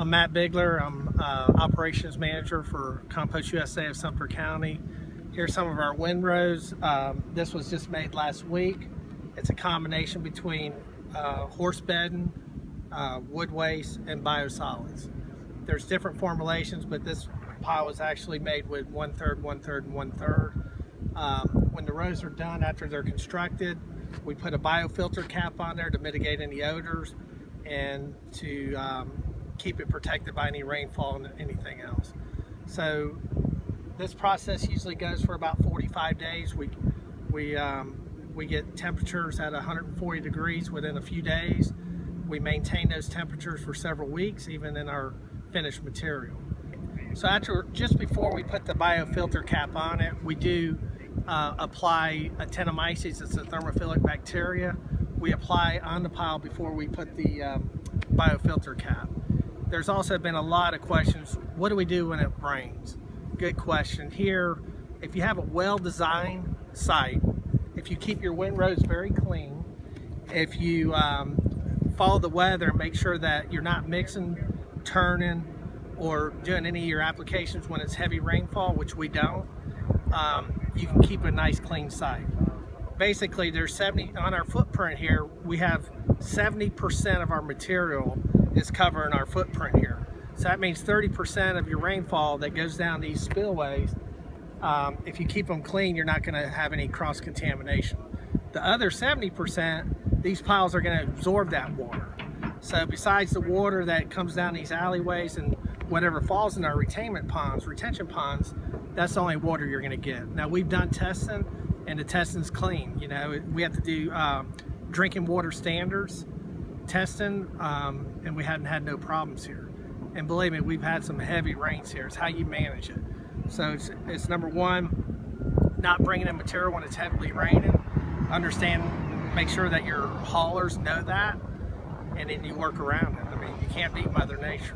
I'm Matt Bigler. I'm Operations Manager for Compost USA of Sumter County. Here's some of our windrows. This was just made last week. It's a combination between horse bedding, wood waste, and biosolids. There's different formulations, but this pile was actually made with 1/3, 1/3, and 1/3. When the rows are done, after they're constructed, we put a biofilter cap on there to mitigate any odors and to keep it protected by any rainfall and anything else. So this process usually goes for about 45 days. We get temperatures at 140 degrees within a few days. We maintain those temperatures for several weeks, even in our finished material. So just before we put the biofilter cap on it, we do apply actinomyces. It's a thermophilic bacteria. We apply on the pile before we put the biofilter cap. There's also been a lot of questions. What do we do when it rains? Good question. Here, if you have a well-designed site, if you keep your windrows very clean, if you follow the weather and make sure that you're not mixing, turning, or doing any of your applications when it's heavy rainfall, which we don't, you can keep a nice clean site. Basically, there's 70 on our footprint here. We have 70% of our material is covering our footprint here. So that means 30% of your rainfall that goes down these spillways, if you keep them clean, you're not going to have any cross-contamination. The other 70%, these piles are going to absorb that water. So besides the water that comes down these alleyways and whatever falls in our retention ponds, that's the only water you're going to get. Now, we've done testing, and the testing's clean. You know, we have to do drinking water standards testing, and we hadn't had no problems here. And believe me, we've had some heavy rains here. It's how you manage it. So it's number one, not bringing in material when it's heavily raining. Make sure that your haulers know that, and then you work around it. I mean, you can't beat Mother Nature.